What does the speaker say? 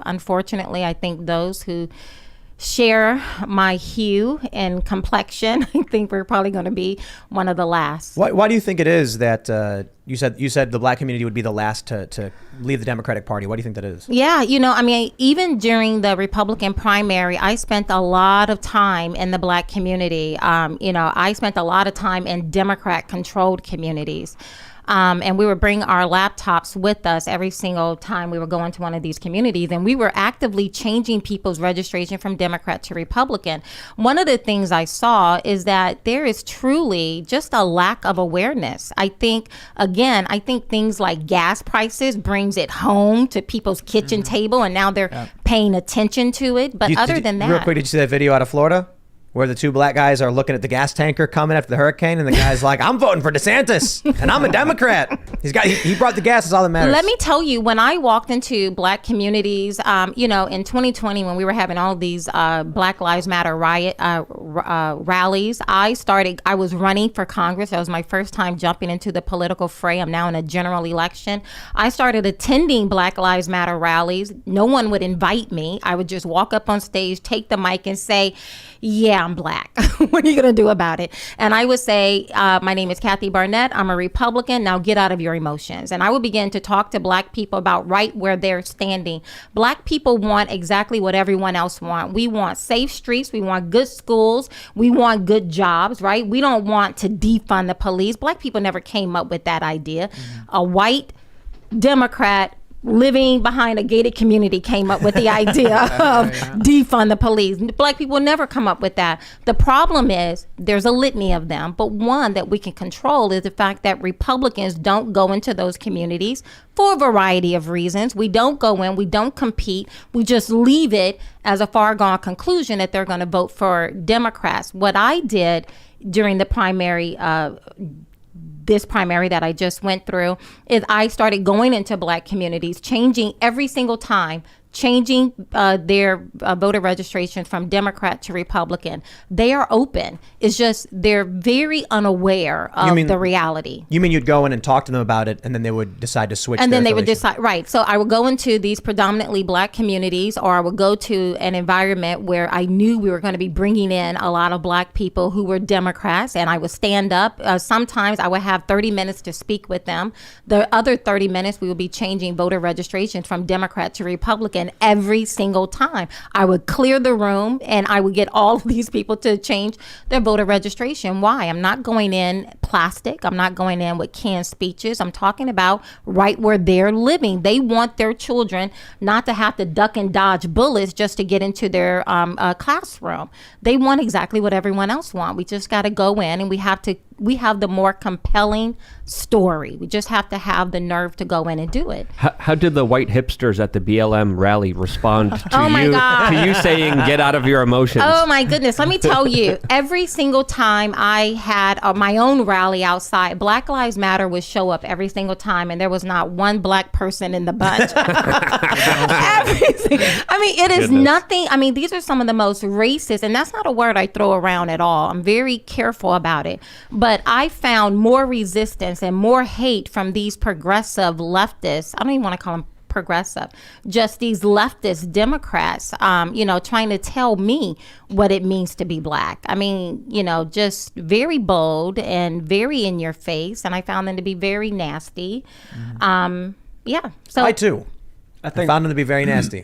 Unfortunately, I think those who share my hue and complexion, I think we're probably going to be one of the last. Why do you think it is that you said the Black community would be the last to leave the Democratic Party? Why do you think that is? Yeah, I mean, even during the Republican primary, I spent a lot of time in the Black community. I spent a lot of time in Democrat-controlled communities. And we would bring our laptops with us every single time we were going to one of these communities. And we were actively changing people's registration from Democrat to Republican. One of the things I saw is that there is truly just a lack of awareness. I think things like gas prices brings it home to people's kitchen table, and now they're paying attention to it. But other than that. Real quick, did you see that video out of Florida? Where the two black guys are looking at the gas tanker coming after the hurricane, and the guy's like, "I'm voting for DeSantis, and I'm a Democrat." He brought the gas. Is all that matters. Let me tell you, when I walked into Black communities, in 2020, when we were having all these Black Lives Matter rallies, I was running for Congress. That was my first time jumping into the political fray. I'm now in a general election. I started attending Black Lives Matter rallies. No one would invite me. I would just walk up on stage, take the mic, and say, "Yeah, I'm Black. What are you going to do about it?" And I would say, "My name is Kathy Barnett. I'm a Republican. Now get out of your emotions." And I would begin to talk to Black people about right where they're standing. Black people want exactly what everyone else wants. We want safe streets. We want good schools. We want good jobs, right? We don't want to defund the police. Black people never came up with that idea. A white Democrat living behind a gated community came up with the idea of defund the police. Black people never come up with that. The problem is there's a litany of them, but one that we can control is the fact that Republicans don't go into those communities for a variety of reasons. We don't go in, we don't compete, we just leave it as a far gone conclusion that they're going to vote for Democrats. What I did during the primary, this primary that I just went through, is I started going into Black communities, changing every single time, changing their voter registration from Democrat to Republican. They are open. It's just they're very unaware of the reality. You mean you'd go in and talk to them about it, and then they would decide to switch? And then they would decide, right. So I would go into these predominantly Black communities, or I would go to an environment where I knew we were going to be bringing in a lot of Black people who were Democrats, and I would stand up. Sometimes I would have 30 minutes to speak with them. The other 30 minutes, we would be changing voter registration from Democrat to Republican. Every single time I would clear the room, and I would get all of these people to change their voter registration. Why? I'm not going in plastic. I'm not going in with canned speeches. I'm talking about right where they're living. They want their children not to have to duck and dodge bullets just to get into their classroom. They want exactly what everyone else wants. We just got to go in, and we have the more compelling story. We just have to have the nerve to go in and do it. How did the white hipsters at the BLM rally respond to to you saying get out of your emotions? Oh my goodness. Let me tell you, every single time I had my own rally outside, Black Lives Matter would show up every single time, and there was not one Black person in the bunch. It is nothing. I mean, these are some of the most racist, and that's not a word I throw around at all. I'm very careful about it. But I found more resistance and more hate from these progressive leftists. I don't even want to call them progressive, just these leftist Democrats, trying to tell me what it means to be Black. I mean, just very bold and very in your face. And I found them to be very nasty. So I too. I found them to be very nasty.